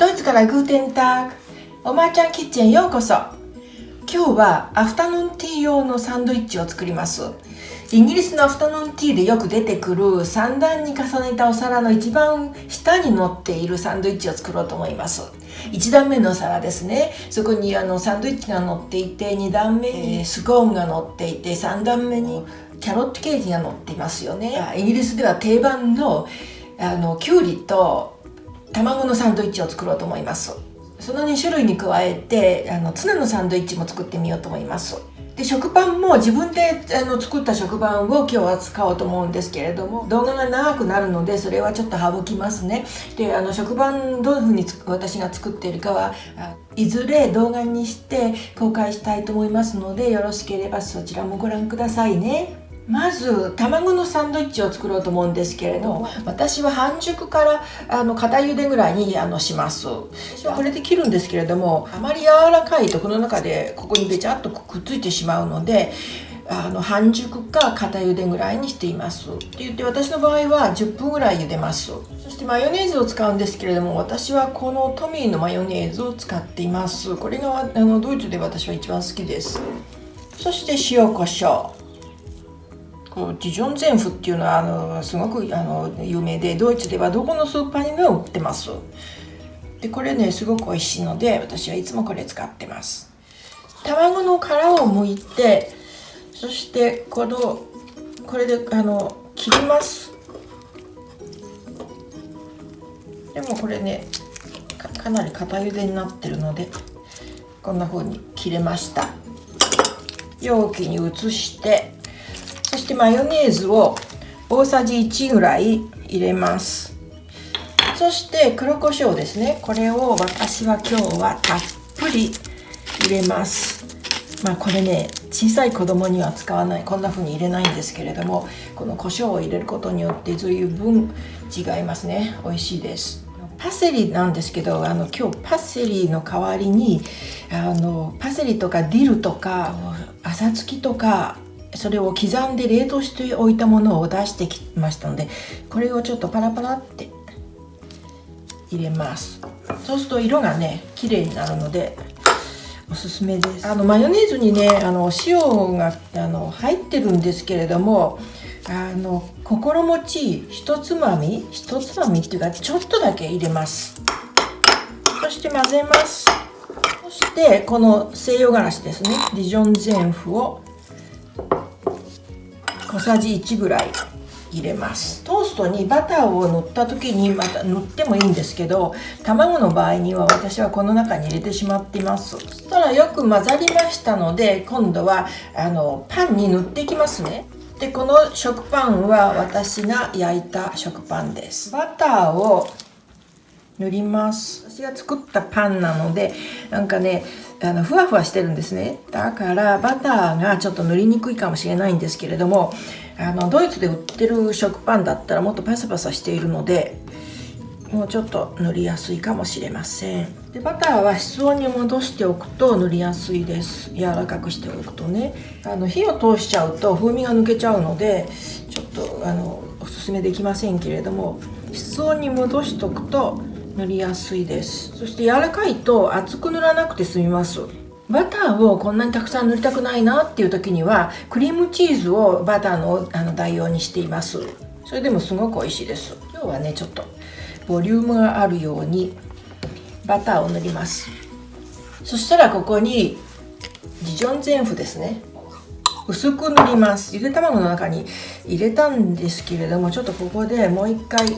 ドイツからグーテンターグ、おまーちゃんキッチンへようこそ。今日はアフタヌーンティー用のサンドイッチを作ります。イギリスのアフタヌーンティーでよく出てくる3段に重ねたお皿の一番下に乗っているサンドイッチを作ろうと思います。1段目のお皿ですね。そこにサンドイッチが乗っていて、2段目にスコーンが乗っていて、3段目にキャロットケーキが乗っていますよね。イギリスでは定番のきゅうりと卵のサンドイッチを作ろうと思います。その2種類に加えてツナのサンドイッチも作ってみようと思います。で、食パンも自分で作った食パンを今日は使おうと思うんですけれども、動画が長くなるのでそれはちょっと省きますね。で、食パンどういうふうに私が作っているかはいずれ動画にして公開したいと思いますので、よろしければそちらもご覧くださいね。まず卵のサンドイッチを作ろうと思うんですけれど、私は半熟から片茹でぐらいにします。私はこれで切るんですけれども、あまり柔らかいとこの中でここにべちゃっとくっついてしまうので、半熟か片茹でぐらいにしています。って言って私の場合は10分ぐらい茹でます。そしてマヨネーズを使うんですけれども、私はこのトミーのマヨネーズを使っています。これがドイツで私は一番好きです。そして塩コショウ、ディジョンゼンフっていうのはすごく有名で、ドイツではどこのスーパーにも売ってます。で、これねすごく美味しいので私はいつもこれ使ってます。卵の殻を剥いて、そしてこれで切ります。でもこれね かなり固茹でになってるのでこんな風に切れました。容器に移して、そしてマヨネーズを大さじ1ぐらい入れます。そして黒胡椒ですね。これを私は今日はたっぷり入れます。これね小さい子供には使わない、こんな風に入れないんですけれども、この胡椒を入れることによって随分違いますね。美味しいです。パセリなんですけど、今日パセリの代わりにパセリとかディルとか朝月とか、それを刻んで冷凍しておいたものを出してきましたので、これをちょっとパラパラって入れます。そうすると色がね綺麗になるのでおすすめです。マヨネーズにね塩が入ってるんですけれども、心持ち一つまみっていうかちょっとだけ入れます。そして混ぜます。そしてこの西洋辛子ですね、ディジョンゼンフを小さじ1ぐらい入れます。トーストにバターを塗った時にまた塗ってもいいんですけど、卵の場合には私はこの中に入れてしまっています。そしたらよく混ざりましたので、今度はパンに塗っていきますね。で、この食パンは私が焼いた食パンです。バターを塗ります。私が作ったパンなのでなんかねふわふわしてるんですね。だからバターがちょっと塗りにくいかもしれないんですけれども、ドイツで売ってる食パンだったらもっとパサパサしているので、もうちょっと塗りやすいかもしれません。で、バターは室温に戻しておくと塗りやすいです。柔らかくしておくとね、火を通しちゃうと風味が抜けちゃうのでちょっとおすすめできませんけれども、室温に戻しておくと塗りやすいです。そして柔らかいと厚く塗らなくて済みます。バターをこんなにたくさん塗りたくないなっていう時にはクリームチーズをバターの代用にしています。それでもすごく美味しいです。今日はねちょっとボリュームがあるようにバターを塗ります。そしたらここにディジョンゼンフですね、薄く塗ります。ゆで卵の中に入れたんですけれども、ちょっとここでもう一回塗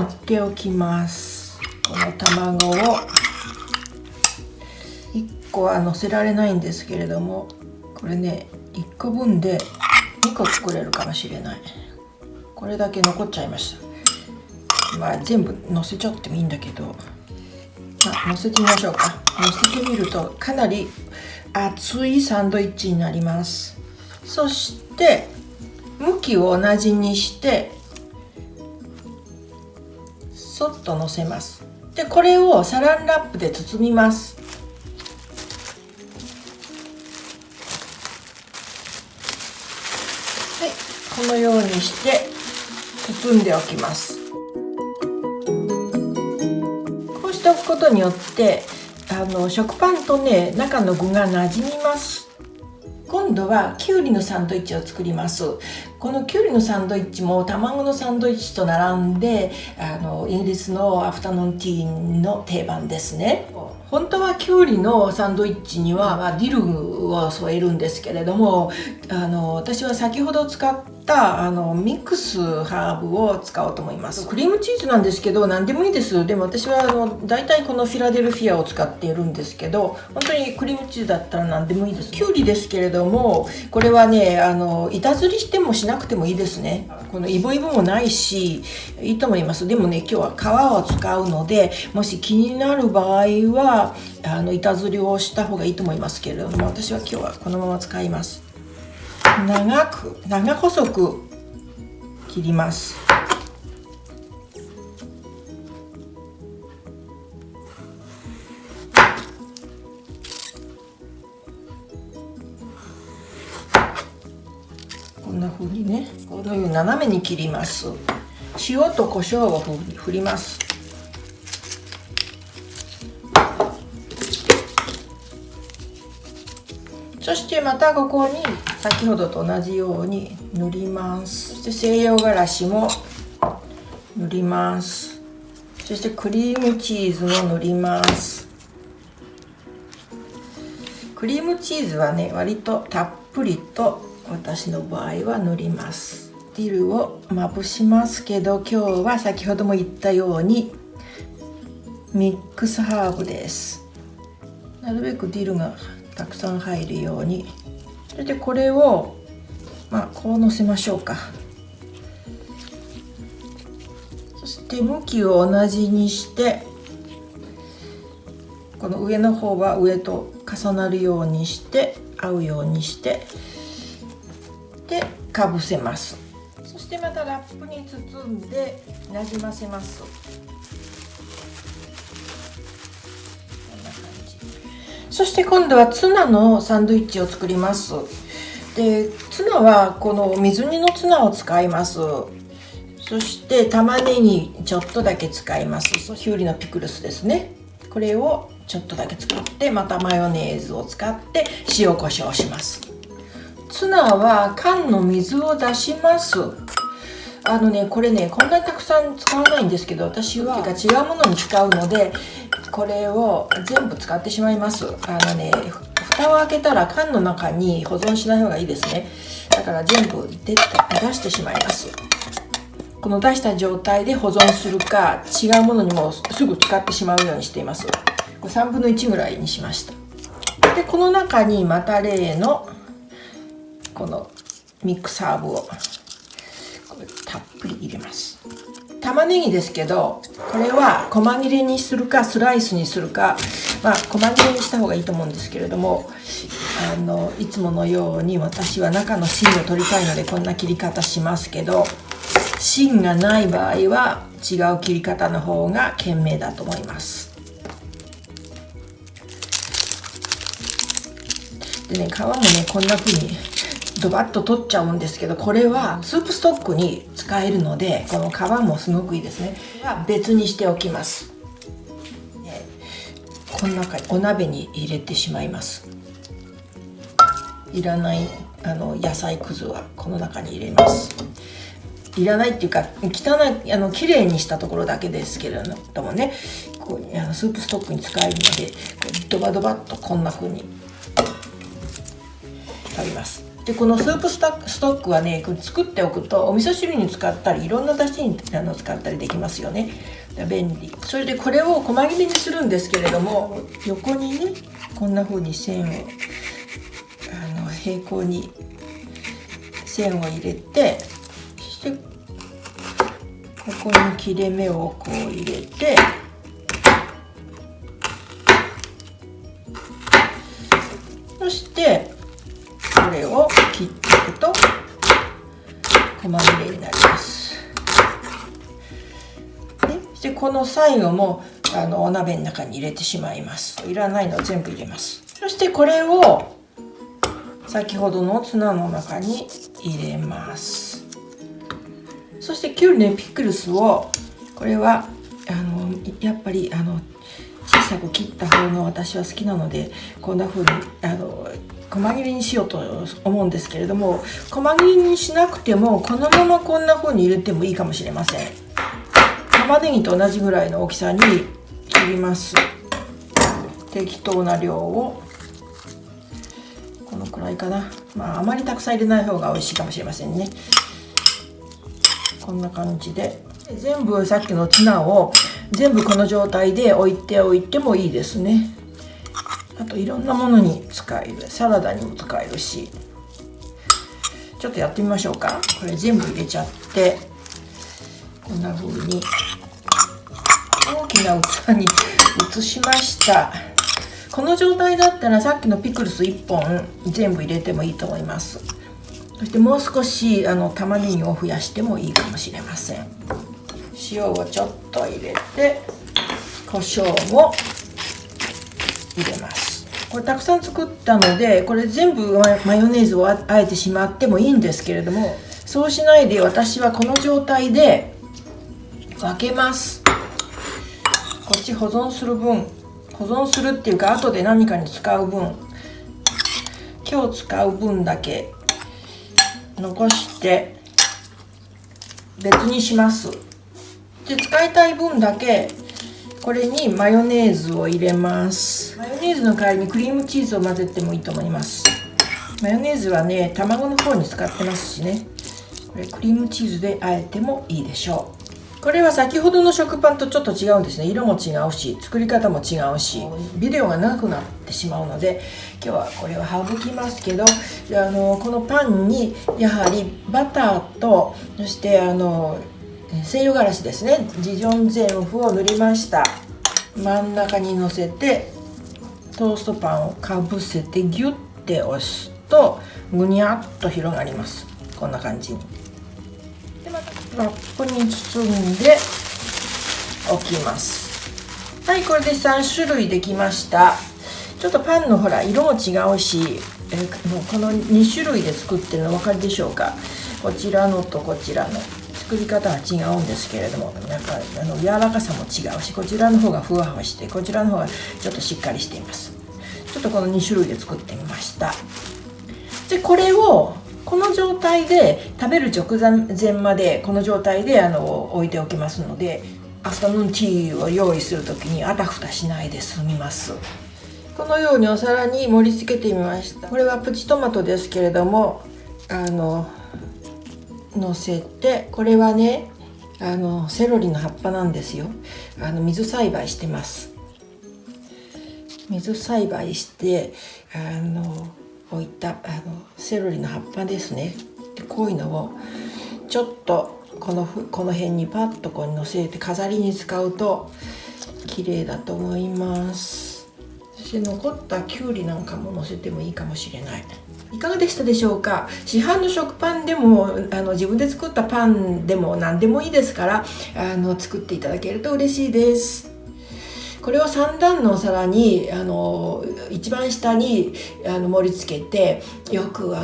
っておきます。この卵を1個は乗せられないんですけれども、これね1個分で2個作れるかもしれない。これだけ残っちゃいました。全部乗せちゃってもいいんだけど、乗せてみましょうか。乗せてみるとかなり厚いサンドイッチになります。そして向きを同じにしてそっと乗せます。で、これをサランラップで包みます。はい、このようにして包んでおきます。こうしておくことによって食パンとね中の具が馴染みます。今度はきゅうりのサンドイッチを作ります。このきゅうりのサンドイッチも卵のサンドイッチと並んでイギリスのアフタヌーンティーの定番ですね。本当はきゅうりのサンドイッチには、ディルを添えるんですけれども私は先ほど使ったミックスハーブを使おうと思います。クリームチーズなんですけど何でもいいです。でも私はだいたいこのフィラデルフィアを使っているんですけど、本当にクリームチーズだったら何でもいいです。きゅうりですけれどもこれはね板ずりしてもしなくてもいいですね。このイボイボもないしいいと思います。でもね今日は皮を使うのでもし気になる場合は板ずりをした方がいいと思いますけれども、私は今日はこのまま使います。長細く切ります。こんな風にね、このように斜めに切ります。塩と胡椒を振ります。そしてまたここに先ほどと同じように塗ります。そして西洋辛子も塗ります。そしてクリームチーズも塗ります。クリームチーズはね割とたっぷりと私の場合は塗ります。ディルをまぶしますけど今日は先ほども言ったようにミックスハーブです。なるべくディルがたくさん入るように。それでこれをこうのせましょうか。そして向きを同じにしてこの上の方は上と重なるようにして合うようにしてでかぶせます。そしてまたラップに包んでなじませます。そして今度はツナのサンドイッチを作ります。でツナはこの水煮のツナを使います。そして玉ねぎちょっとだけ使います。きゅうりのピクルスですね。これをちょっとだけ使ってまたマヨネーズを使って塩コショウします。ツナは缶の水を出します。これねこんなにたくさん使わないんですけど私は違うものに使うのでこれを全部使ってしまいます。蓋を開けたら缶の中に保存しない方がいいですね。だから全部出してしまいます。この出した状態で保存するか違うものにもすぐ使ってしまうようにしています。これ3分の1ぐらいにしました。でこの中にまた例のこのミックスハーブをこれたっぷり入れます。玉ねぎですけどこれは細切れにするかスライスにするか細切れにした方がいいと思うんですけれどもいつものように私は中の芯を取りたいのでこんな切り方しますけど芯がない場合は違う切り方の方が賢明だと思います。でね皮もねこんな風にドバッと取っちゃうんですけどこれはスープストックに使えるのでこの皮もすごくいいですね。別にしておきます。この中にお鍋に入れてしまいます。いらない野菜くずはこの中に入れます。いらないっていうか汚いきれいにしたところだけですけれどもねこうスープストックに使えるのでドバドバっとこんな風に取ります。でこのスープストックはね作っておくとお味噌汁に使ったりいろんな出汁に使ったりできますよね。便利。それでこれを細切れにするんですけれども横にねこんな風に線を平行に線を入れてそしてここに切れ目をこう入れてそしてこれを切っていくと細切れになります。そしてこの最後もお鍋の中に入れてしまいます。いらないのを全部入れます。そしてこれを先ほどのツナの中に入れます。そしてきゅうりのピクルスをこれはやっぱりさく切った方が私は好きなので、こんな風に細切りにしようと思うんですけれども、細切りにしなくてもこのままこんな風に入れてもいいかもしれません。玉ねぎと同じぐらいの大きさに切ります。適当な量をこのくらいかな。あまりたくさん入れない方が美味しいかもしれませんね。こんな感じで全部さっきのツナを全部この状態で置いておいてもいいですね。あといろんなものに使える、サラダにも使えるし。ちょっとやってみましょうか。これ全部入れちゃって、こんな風に大きな器に移しました。この状態だったらさっきのピクルス1本全部入れてもいいと思います。そしてもう少し玉ねぎを増やしてもいいかもしれません。塩をちょっと入れて、胡椒も入れます。これたくさん作ったので、これ全部マヨネーズをあえてしまってもいいんですけれども、そうしないで私はこの状態で分けます。こっち保存する分、保存するっていうか後で何かに使う分、今日使う分だけ残して別にします。で、使いたい分だけこれにマヨネーズを入れます。マヨネーズの代わりにクリームチーズを混ぜてもいいと思います。マヨネーズはね、卵の方に使ってますしね。これクリームチーズで和えてもいいでしょう。これは先ほどの食パンとちょっと違うんですね。色も違うし、作り方も違うし、ビデオが長くなってしまうので今日はこれは省きますけど、このパンにやはりバターと、そして西洋辛子ですね、ジジョンゼンフを塗りました。真ん中にのせてトーストパンをかぶせてギュッて押すとぐにゃっと広がります。こんな感じに。でまたラップに包んでおきます。はい、これで3種類できました。ちょっとパンのほら色も違うし、もうこの2種類で作ってるのお分かりでしょうか。こちらのとこちらの作り方は違うんですけれども、やっぱり柔らかさも違うし、こちらの方がふわふわして、こちらの方がちょっとしっかりしています。ちょっとこの2種類で作ってみました。でこれをこの状態で食べる直前までこの状態で置いておきますので、アフタヌーンティーを用意する時にあたふたしないで済みます。このようにお皿に盛り付けてみました。これはプチトマトですけれども、のせて、これはねセロリの葉っぱなんですよ。水栽培してます。水栽培して置いたセロリの葉っぱですね。でこういうのをちょっとこの辺にパッとこう乗せて飾りに使うと綺麗だと思います。そして残ったきゅうりなんかも乗せてもいいかもしれない。いかがでしたでしょうか。市販の食パンでも自分で作ったパンでも何でもいいですから作っていただけると嬉しいです。これを3段のお皿に一番下に盛り付けて、よく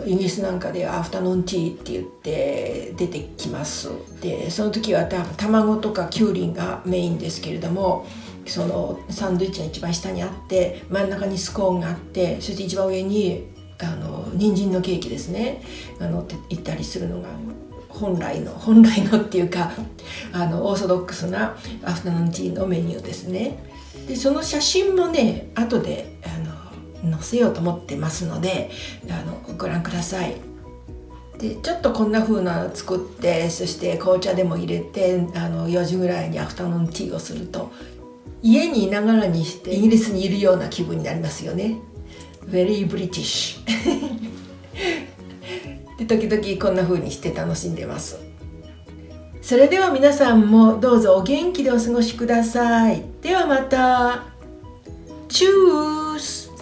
イギリスなんかでアフタヌーンティーって言って出てきます。でその時は卵とかきゅうりがメインですけれども、そのサンドイッチの一番下にあって真ん中にスコーンがあって、そして一番上に人参のケーキですね乗っていったりするのが本来のっていうかオーソドックスなアフタヌーンティーのメニューですね。でその写真もね後で載せようと思ってますのでご覧ください。でちょっとこんな風なの作って、そして紅茶でも入れて4時ぐらいにアフタヌーンティーをすると家にいながらにしてイギリスにいるような気分になりますよね。Very British で時々こんな風にして楽しんでます。それでは皆さんもどうぞお元気でお過ごしください。ではまた。チュース。